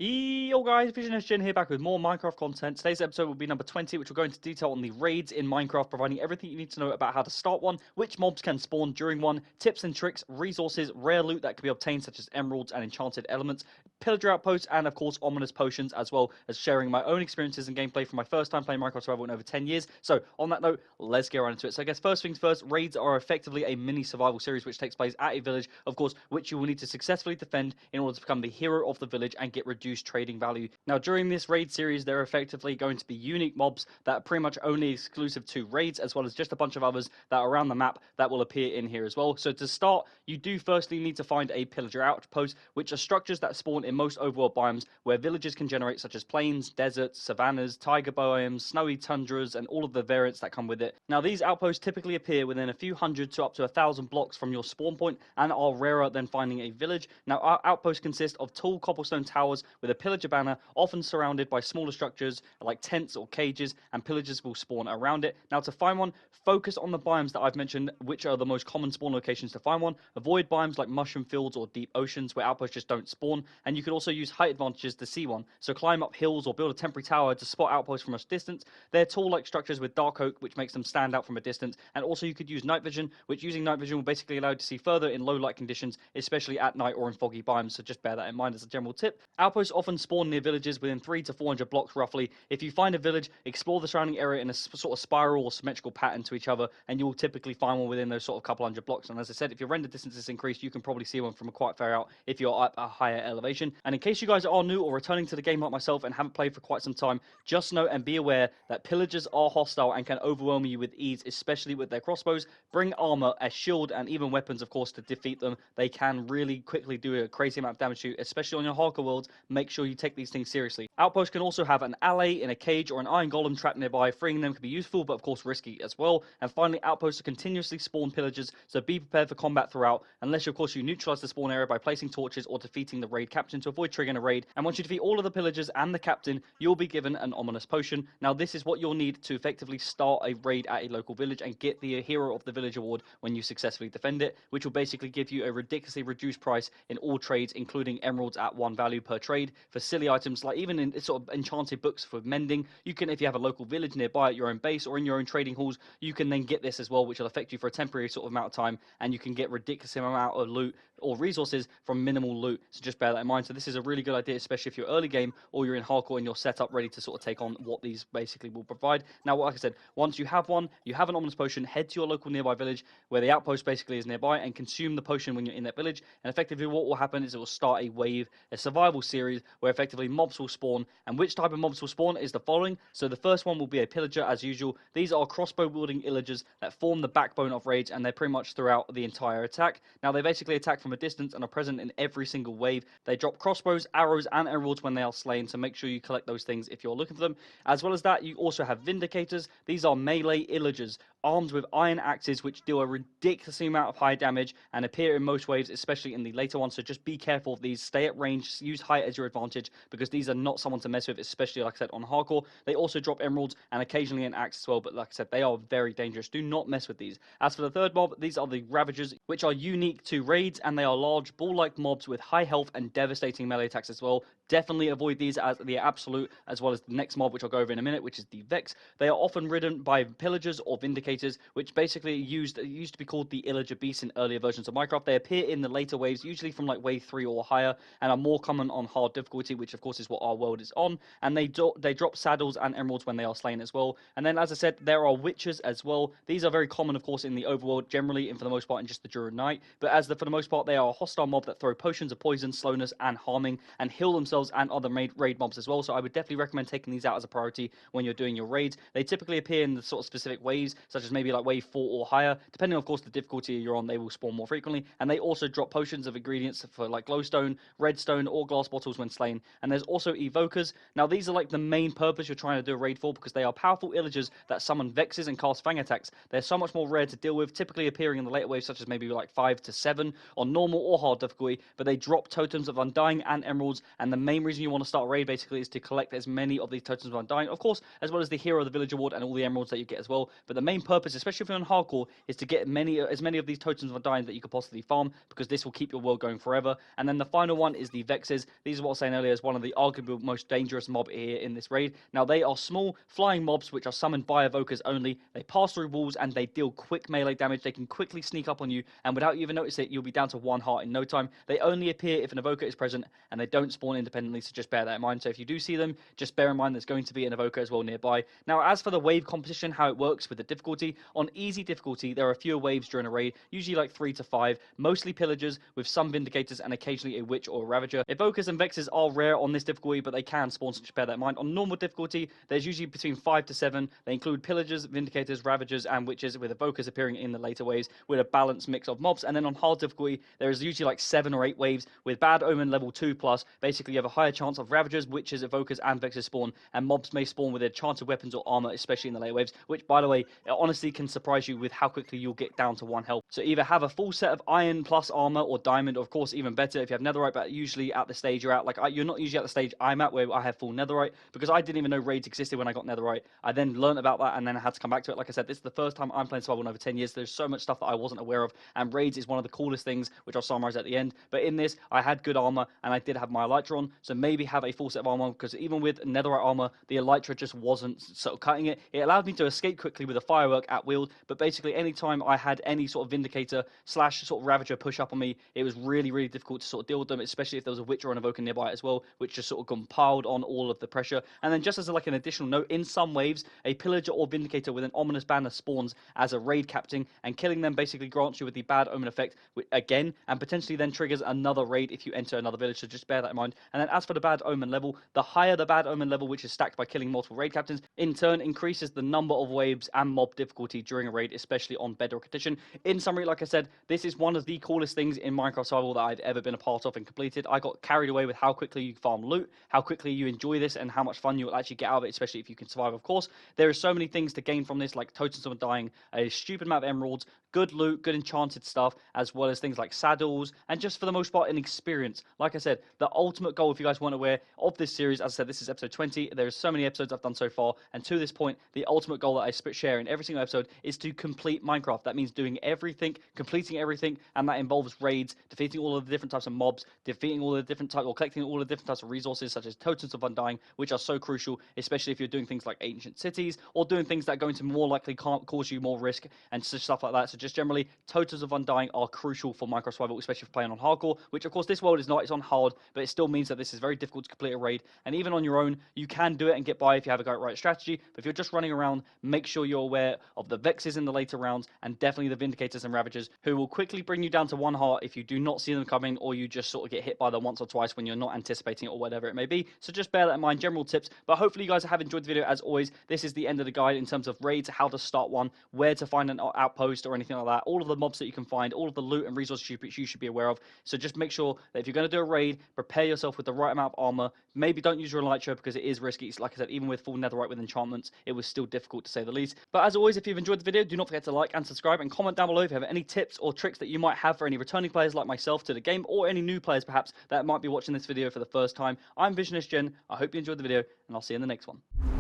Yo guys, Visionist Jin here back with more Minecraft content. Today's episode will be number 20, which will go into detail on the raids in Minecraft, providing everything you need to know about how to start one, which mobs can spawn during one, tips and tricks, resources, rare loot that can be obtained such as emeralds and enchanted elements, pillager outposts, and of course ominous potions, as well as sharing my own experiences and gameplay from my first time playing Minecraft Survival in over 10 years. So on that note, let's get right into it. So I guess first things first, raids are effectively a mini survival series which takes place at a village, of course, which you will need to successfully defend in order to become the hero of the village and get reduced trading value. Now, during this raid series, there are effectively going to be unique mobs that are pretty much only exclusive to raids, as well as just a bunch of others that are around the map that will appear in here as well. So to start, you do firstly need to find a pillager outpost, which are structures that spawn in most overworld biomes where villages can generate, such as plains, deserts, savannas, taiga biomes, snowy tundras, and all of the variants that come with it. Now, these outposts typically appear within a few hundred to up to 1,000 blocks from your spawn point and are rarer than finding a village. Now, our outposts consist of tall cobblestone towers with a pillager banner, often surrounded by smaller structures like tents or cages, and pillagers will spawn around it. Now, to find one, focus on the biomes that I've mentioned, which are the most common spawn locations to find one. Avoid biomes like mushroom fields or deep oceans where outposts just don't spawn, and you can also use height advantages to see one. So climb up hills or build a temporary tower to spot outposts from a distance. They're tall-like structures with dark oak, which makes them stand out from a distance, and also you could use night vision, which using night vision will basically allow you to see further in low light conditions, especially at night or in foggy biomes, so just bear that in mind as a general tip. Outposts often spawn near villages within 300 to 400 blocks roughly. If you find a village, explore the surrounding area in a sort of spiral or symmetrical pattern to each other, and you will typically find one within those sort of couple hundred blocks. And as I said, if your render distance is increased, you can probably see one from quite far out if you're at a higher elevation. And in case you guys are new or returning to the game like myself and haven't played for quite some time, just know and be aware that pillagers are hostile and can overwhelm you with ease, especially with their crossbows. Bring armor, a shield, and even weapons, of course, to defeat them. They can really quickly do a crazy amount of damage to you, especially on your hardcore worlds. Make sure you take these things seriously. Outposts can also have an ally in a cage or an iron golem trapped nearby. Freeing them can be useful, but of course risky as well. And finally, outposts continuously spawn pillagers, so be prepared for combat throughout, unless of course you neutralize the spawn area by placing torches or defeating the raid captain to avoid triggering a raid. And once you defeat all of the pillagers and the captain, you'll be given an ominous potion. Now, this is what you'll need to effectively start a raid at a local village and get the hero of the village award when you successfully defend it, which will basically give you a ridiculously reduced price in all trades, including emeralds at 1 value per trade for silly items like even in sort of enchanted books for mending. You can, if you have a local village nearby at your own base or in your own trading halls, you can then get this as well, which will affect you for a temporary sort of amount of time, and you can get ridiculous amount of loot or resources from minimal loot. So just bear that in mind. So this is a really good idea, especially if you're early game or you're in hardcore and you're set up ready to sort of take on what these basically will provide. Now, like I said, once you have one, you have an ominous potion, head to your local nearby village where the outpost basically is nearby and consume the potion when you're in that village. And effectively what will happen is it will start a wave, a survival series where effectively mobs will spawn. And which type of mobs will spawn is the following. So the first one will be a pillager as usual. These are crossbow wielding illagers that form the backbone of raids, and they're pretty much throughout the entire attack. Now, they basically attack from a distance and are present in every single wave. They drop crossbows, arrows, and emeralds when they are slain, so make sure you collect those things if you're looking for them. As well as that, you also have vindicators. These are melee illagers armed with iron axes, which deal a ridiculous amount of high damage and appear in most waves, especially in the later ones. So just be careful of these. Stay at range, use height as your advantage, because these are not someone to mess with, especially like I said on hardcore. They also drop emeralds and occasionally an axe as well, but like I said, they are very dangerous. Do not mess with these. As for the third mob, these are the ravagers, which are unique to raids, and they are large ball-like mobs with high health and devastating melee attacks as well. Definitely avoid these as the absolute, as well as the next mob, which I'll go over in a minute, which is the Vex. They are often ridden by pillagers or vindicators, which basically used to be called the illager beasts in earlier versions of Minecraft. They appear in the later waves, usually from like wave 3 or higher, and are more common on hard difficulty, which of course is what our world is on. And they drop saddles and emeralds when they are slain as well. And then, as I said, there are witches as well. These are very common, of course, in the overworld, generally, and for the most part, in just the during night. But for the most part, they are a hostile mob that throw potions of poison, slowness, and harming, and heal themselves and other raid mobs as well. So I would definitely recommend taking these out as a priority when you're doing your raids. They typically appear in the sort of specific waves, such as maybe like wave 4 or higher. Depending, of course, the difficulty you're on, they will spawn more frequently. And they also drop potions of ingredients for like glowstone, redstone, or glass bottles when slain. And there's also evokers. Now, these are like the main purpose you're trying to do a raid for, because they are powerful illagers that summon vexes and cast fang attacks. They're so much more rare to deal with, typically appearing in the later waves, such as maybe like 5 to 7 on normal or hard difficulty, but they drop totems of undying and emeralds, and the main reason you want to start a raid basically is to collect as many of these Totems of Undying, of course, as well as the Hero of the Village award and all the emeralds that you get as well. But the main purpose, especially if you're on hardcore, is to get as many of these Totems of Undying that you could possibly farm, because this will keep your world going forever. And then the final one is the Vexes. These are what I was saying earlier is one of the arguably most dangerous mob here in this raid. Now, they are small flying mobs which are summoned by evokers only. They pass through walls and they deal quick melee damage. They can quickly sneak up on you, and without you even notice it, you'll be down to 1 heart in no time. They only appear if an evoker is present, and they don't spawn independently, so just bear that in mind. So if you do see them, just bear in mind there's going to be an evoker as well nearby. Now, as for the wave composition, how it works with the difficulty, on easy difficulty, there are fewer waves during a raid, usually like 3 to 5, mostly pillagers, with some vindicators and occasionally a witch or a ravager. Evokers and vexes are rare on this difficulty, but they can spawn, so just bear that in mind. On normal difficulty, there's usually between 5 to 7. They include pillagers, vindicators, ravagers, and witches, with evokers appearing in the later waves, with a balanced mix of mobs. And then on hard difficulty, there is usually like 7 or 8 waves, with bad omen level 2+. Basically, you have a higher chance of ravagers, witches, evokers, and vexes spawn, and mobs may spawn with enchanted weapons or armor, especially in the later waves, which, by the way, it honestly can surprise you with how quickly you'll get down to 1 health. So either have a full set of iron plus armor or diamond, or of course even better if you have netherite, but usually at the stage you're at, like you're not usually at the stage I'm at where I have full netherite, because I didn't even know raids existed when I got netherite. I then learned about that and then I had to come back to it. Like I said, this is the first time I'm playing survival in over 10 years. There's so much stuff that I wasn't aware of, and raids is one of the coolest things, which I'll summarize at the end. But in this, I had good armor and I did have my elytra on, so maybe have a full set of armor, because even with netherite armor, the elytra just wasn't sort of cutting it. It allowed me to escape quickly with a firework at will, but basically anytime I had any sort of vindicator slash sort of ravager push up on me, it was really, really difficult to sort of deal with them, especially if there was a witch or an evoker nearby as well, which just sort of compiled on all of the pressure. And then just as like an additional note, in some waves, a pillager or vindicator with an ominous banner spawns as a raid captain, and killing them basically grants you with the bad omen effect again, and potentially then triggers another raid if you enter another village, so just bear that in mind. And then as for the bad omen level, the higher the bad omen level, which is stacked by killing multiple raid captains, in turn increases the number of waves and mob difficulty during a raid, especially on Bedrock Edition. In summary, like I said, this is one of the coolest things in Minecraft Survival that I've ever been a part of and completed. I got carried away with how quickly you farm loot, how quickly you enjoy this, and how much fun you will actually get out of it, especially if you can survive, of course. There are so many things to gain from this, like Totems of Undying, a stupid amount of emeralds, good loot, good enchanted stuff, as well as things like saddles, and just for the most part, an experience. Like I said, the ultimate goal, if you guys weren't aware of this series, as I said, this is episode 20. There's so many episodes I've done so far, and to this point, the ultimate goal that I share in every single episode is to complete Minecraft. That means doing everything, completing everything, and that involves raids, defeating all of the different types of mobs, defeating all the different types, or collecting all the different types of resources, such as Totems of Undying, which are so crucial, especially if you're doing things like ancient cities, or doing things that are going to more likely cause you more risk, and stuff like that. So just generally, Totems of Undying are crucial for Minecraft Survival, especially for playing on hardcore, which of course this world is not, it's on hard, but it still means that this is very difficult to complete a raid, and even on your own, you can do it and get by if you have a right strategy, but if you're just running around, make sure you're aware of the Vexes in the later rounds, and definitely the Vindicators and Ravagers, who will quickly bring you down to 1 heart if you do not see them coming, or you just sort of get hit by them once or twice when you're not anticipating it, or whatever it may be. So just bear that in mind, general tips, but hopefully you guys have enjoyed the video. As always, this is the end of the guide in terms of raids, how to start one, where to find an outpost or anything like that, all of the mobs that you can find, all of the loot and resources you should be aware of. So just make sure that if you're going to do a raid, prepare yourself with the right amount of armor. Maybe don't use your elytra because it is risky. It's, like I said, even with full netherite with enchantments, it was still difficult to say the least. But as always, if you've enjoyed the video, do not forget to like and subscribe, and comment down below if you have any tips or tricks that you might have for any returning players like myself to the game, or any new players perhaps that might be watching this video for the first time. I'm Visionist Gen. I hope you enjoyed the video, and I'll see you in the next one.